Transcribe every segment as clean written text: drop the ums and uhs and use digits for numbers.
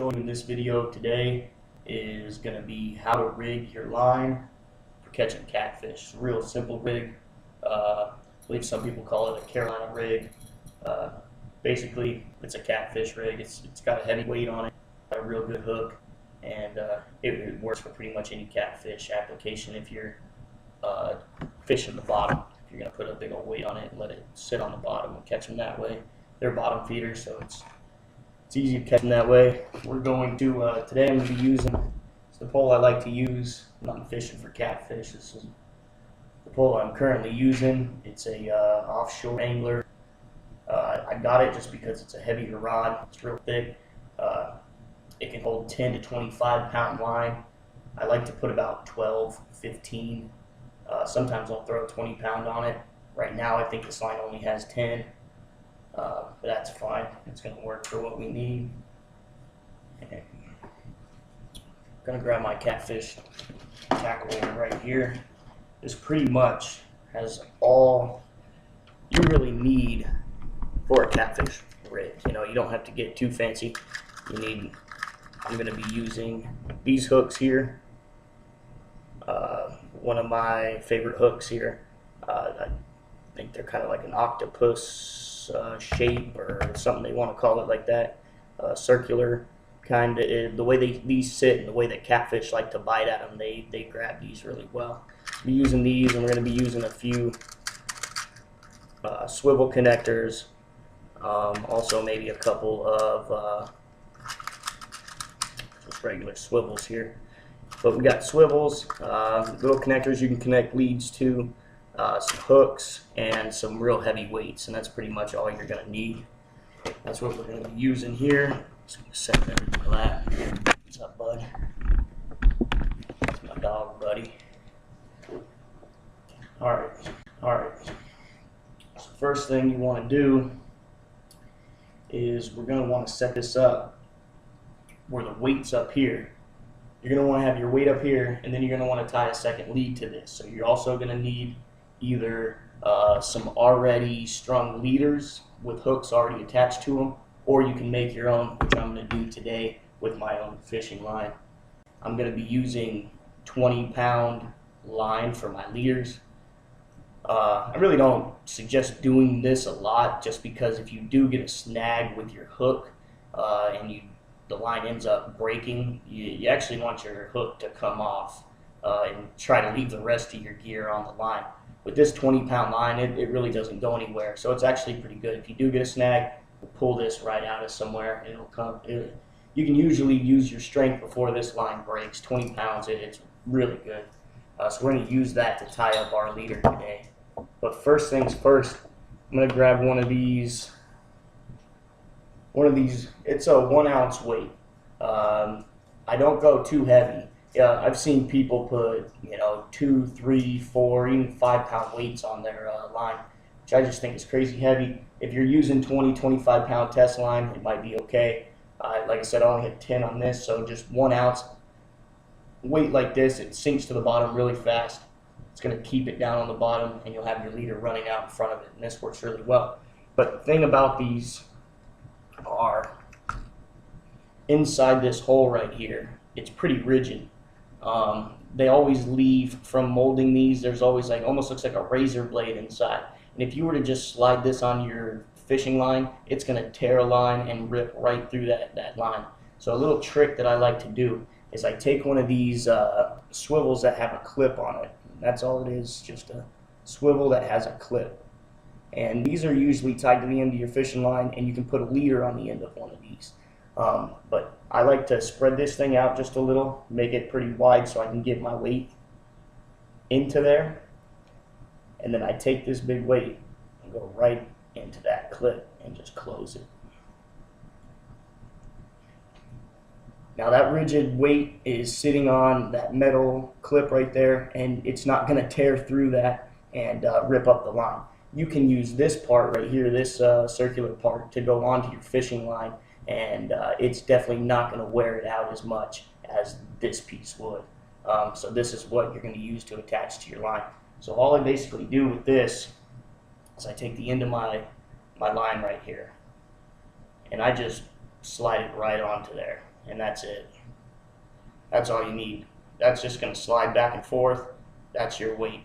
showing you in this video today is going to be how to rig your line for catching catfish. It's a real simple rig. I believe some people call it a Carolina rig. Basically, it's a catfish rig. It's got a heavy weight on it, got a real good hook, and it works for pretty much any catfish application. If you're fishing the bottom, if you're going to put a big old weight on it and let it sit on the bottom and catch them that way. They're bottom feeders, so it's easy to catch them that way. We're going to, today I'm going to be using, it's the pole I like to use when I'm fishing for catfish. This is the pole I'm currently using. It's a offshore angler. I got it just because it's a heavier rod. It's real thick. It can hold 10 to 25 pound line. I like to put about 12, 15. Sometimes I'll throw 20 pound on it. Right now I think this line only has 10. But that's fine. It's going to work for what we need. Okay. I'm going to grab my catfish tackle right here. This pretty much has all you really need for a catfish rig. You know, you don't have to get too fancy. I'm going to be using these hooks here. One of my favorite hooks here. I think they're kind of like an octopus shape or something they want to call it, like that, circular kind of. The way these sit and the way that catfish like to bite at them, they grab these really well. We'll be using these, and we're going to be using a few swivel connectors, also maybe a couple of just regular swivels here. But we got swivels, little connectors you can connect leads to, some hooks, and some real heavy weights, and that's pretty much all you're going to need. That's what we're going to be using here. Just going to set everything flat. What's up, bud? That's my dog, buddy. Alright. So first thing you want to do is we're going to want to set this up where the weight's up here. You're going to want to have your weight up here, and then you're going to want to tie a second lead to this. So you're also going to need either some already strung leaders with hooks already attached to them, or you can make your own, which I'm going to do today with my own fishing line. I'm going to be using 20-pound line for my leaders. I really don't suggest doing this a lot, just because if you do get a snag with your hook and the line ends up breaking, you actually want your hook to come off and try to leave the rest of your gear on the line. With this 20-pound line, it really doesn't go anywhere, so it's actually pretty good. If you do get a snag, pull this right out of somewhere. It'll come. You can usually use your strength before this line breaks. 20 pounds, it's really good. So we're going to use that to tie up our leader today. But first things first, I'm going to grab one of these. It's a 1 ounce weight. I don't go too heavy. I've seen people put 2, 3, 4, even 5 pound weights on their line, which I just think is crazy heavy. If you're using 20, 25 pound test line, it might be okay. Like I said, I only hit 10 on this, so just 1 ounce weight like this, it sinks to the bottom really fast. It's going to keep it down on the bottom, and you'll have your leader running out in front of it, and this works really well. But the thing about these are, inside this hole right here, it's pretty rigid. They always leave from molding these. There's always almost looks like a razor blade inside. And if you were to just slide this on your fishing line, it's going to tear a line and rip right through that line. So a little trick that I like to do is I take one of these swivels that have a clip on it. That's all it is, just a swivel that has a clip. And these are usually tied to the end of your fishing line, and you can put a leader on the end of one of these. But I like to spread this thing out just a little, make it pretty wide so I can get my weight into there. And then I take this big weight and go right into that clip and just close it. Now that rigid weight is sitting on that metal clip right there, and it's not going to tear through that and rip up the line. You can use this part right here, this circular part, to go onto your fishing line, and it's definitely not going to wear it out as much as this piece would. So this is what you're going to use to attach to your line. So all I basically do with this is I take the end of my line right here, and I just slide it right onto there. and that's it. That's all you need. That's just going to slide back and forth. That's your weight.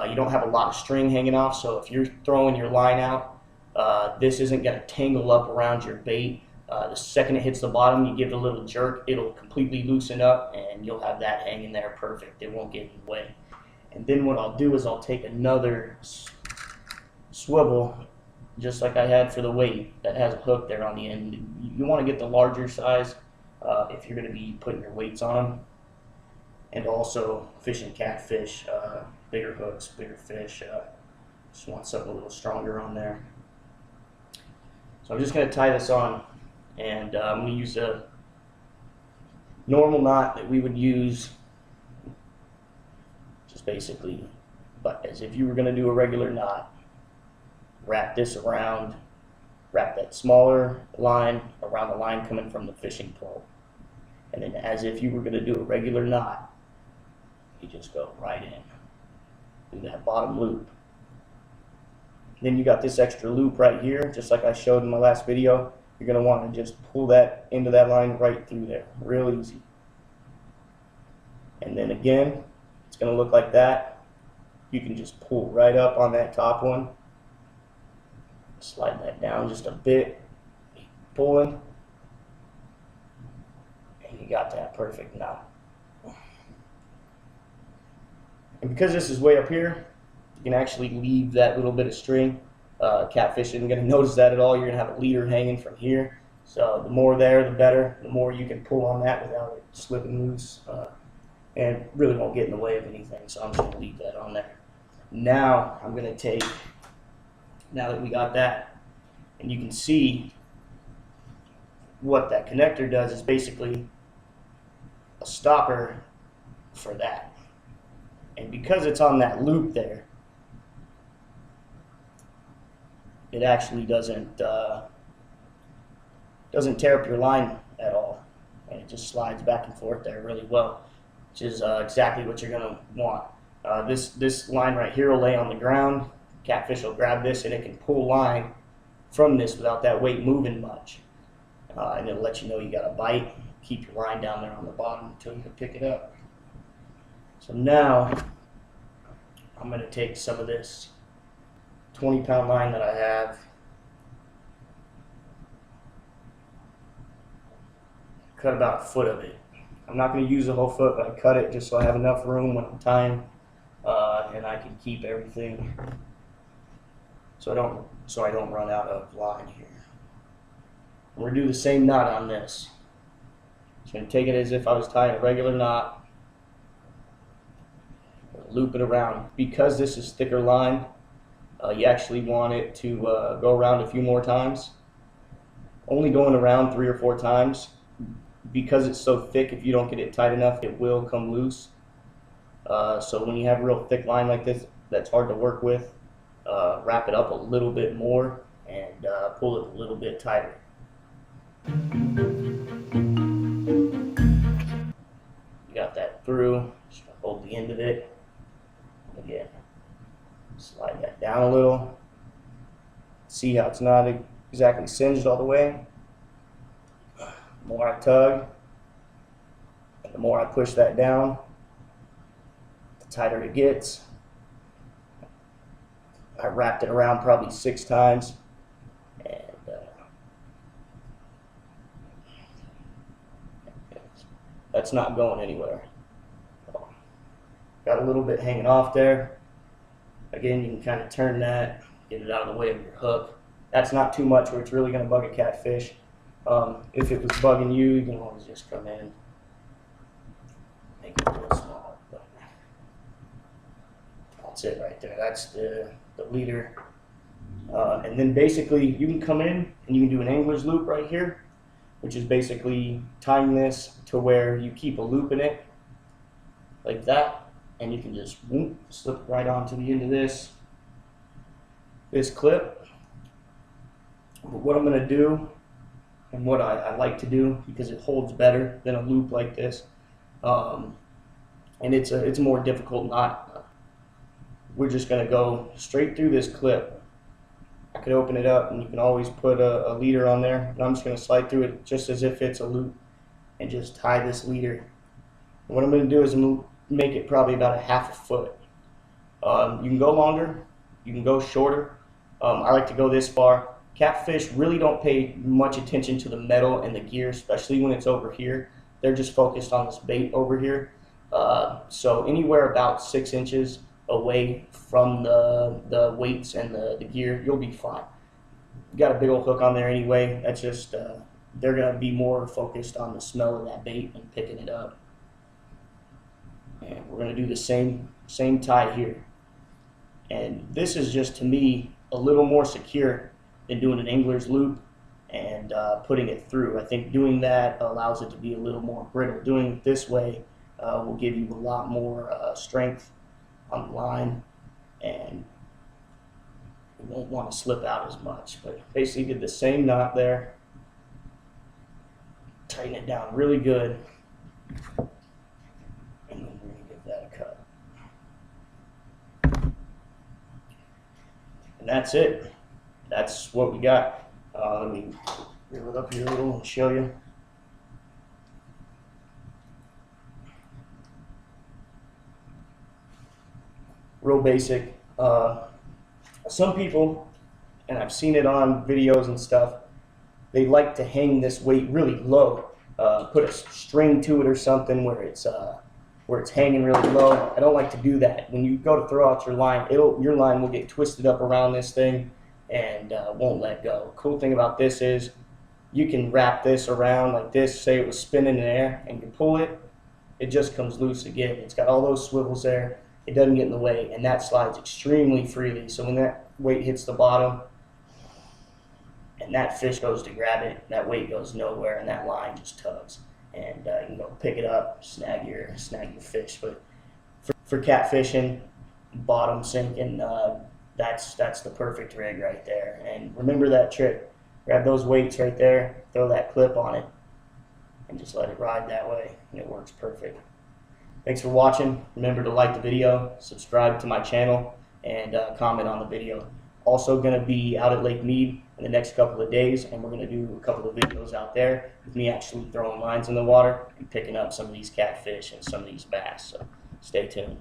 You don't have a lot of string hanging off, so if you're throwing your line out, this isn't going to tangle up around your bait. The second it hits the bottom, you give it a little jerk, it'll completely loosen up, and you'll have that hanging there perfect. It won't get in the way. And then what I'll do is I'll take another swivel, just like I had for the weight, that has a hook there on the end. You want to get the larger size if you're going to be putting your weights on them. And also fishing catfish, bigger hooks, bigger fish. Just want something a little stronger on there. So I'm just going to tie this on, and I'm going to use a normal knot that we would use, just basically, but as if you were going to do a regular knot. Wrap this around, wrap that smaller line around the line coming from the fishing pole, and then as if you were going to do a regular knot, you just go right in, do that bottom loop. Then you got this extra loop right here, just like I showed in my last video. You're going to want to just pull that into that line right through there, real easy. And then again, it's going to look like that. You can just pull right up on that top one, slide that down just a bit, pulling, and you got that perfect knot. And because this is way up here, you can actually leave that little bit of string. Catfish isn't going to notice that at all. You're going to have a leader hanging from here. So the more there, the better. The more you can pull on that without it slipping loose. And it really won't get in the way of anything. So I'm just going to leave that on there. Now I'm going to take, now that we got that, and you can see what that connector does is basically a stopper for that. And because it's on that loop there, it actually doesn't tear up your line at all, and it just slides back and forth there really well, which is exactly what you're going to want. This line right here will lay on the ground. Catfish will grab this, and it can pull line from this without that weight moving much, and it'll let you know you got a bite. Keep your line down there on the bottom until you can pick it up. So now I'm going to take some of this 20-pound line that I have, cut about a foot of it. I'm not going to use the whole foot, but I cut it just so I have enough room when I'm tying, and I can keep everything so I don't run out of line here. I'm going to do the same knot on this. Just going to take it as if I was tying a regular knot, loop it around. Because this is thicker line, you actually want it to go around a few more times. Only going around 3 or 4 times. Because it's so thick, if you don't get it tight enough, it will come loose. So when you have a real thick line like this that's hard to work with, wrap it up a little bit more and pull it a little bit tighter. You got that through, just hold the end of it. Again, slide that down a little. See how it's not exactly singed all the way. The more I tug, and the more I push that down, the tighter it gets. I wrapped it around probably 6 times, and that's not going anywhere. Got a little bit hanging off there. Again, you can kind of turn that, get it out of the way of your hook. That's not too much where it's really going to bug a catfish. If it was bugging you, you can always just come in, make it a little smaller. But that's it right there. That's the leader. And then basically you can come in and you can do an angler's loop right here, which is basically tying this to where you keep a loop in it, like that. And you can just whoop, slip right onto the end of this clip. But what I'm going to do, and what I like to do, because it holds better than a loop like this, and it's a more difficult knot, we're just going to go straight through this clip. I could open it up, and you can always put a leader on there, and I'm just going to slide through it just as if it's a loop. and just tie this leader. And what I'm going to do is make it probably about a half a foot. You can go longer, you can go shorter. I like to go this far. Catfish really don't pay much attention to the metal and the gear, especially when it's over here. They're just focused on this bait over here. So anywhere about 6 inches away from the weights and the gear, you'll be fine. You got a big old hook on there anyway. That's just they're gonna be more focused on the smell of that bait and picking it up. And we're gonna do the same tie here. And this is just, to me, a little more secure than doing an angler's loop and putting it through. I think doing that allows it to be a little more brittle. Doing it this way will give you a lot more strength on the line, and you won't want to slip out as much. But basically did the same knot there, tighten it down really good, and then we're going to give that a cut. And that's it. That's what we got. Let me reel it up here a little and show you. Real basic. Some people, and I've seen it on videos and stuff, they like to hang this weight really low, put a string to it or something where it's hanging really low. I don't like to do that. When you go to throw out your line, your line will get twisted up around this thing and won't let go. Cool thing about this is you can wrap this around like this. Say it was spinning in the air, and you pull it, it just comes loose again. It's got all those swivels there. It doesn't get in the way, and that slides extremely freely. So when that weight hits the bottom and that fish goes to grab it, that weight goes nowhere, and that line just tugs. And you can go pick it up, snag your fish. But for catfishing, bottom sinking, that's the perfect rig right there. And remember that trick: grab those weights right there, throw that clip on it, and just let it ride that way, and it works perfect. Thanks for watching. Remember to like the video, subscribe to my channel, and comment on the video. Also going to be out at Lake Mead in the next couple of days, and we're going to do a couple of videos out there with me actually throwing lines in the water and picking up some of these catfish and some of these bass. So stay tuned.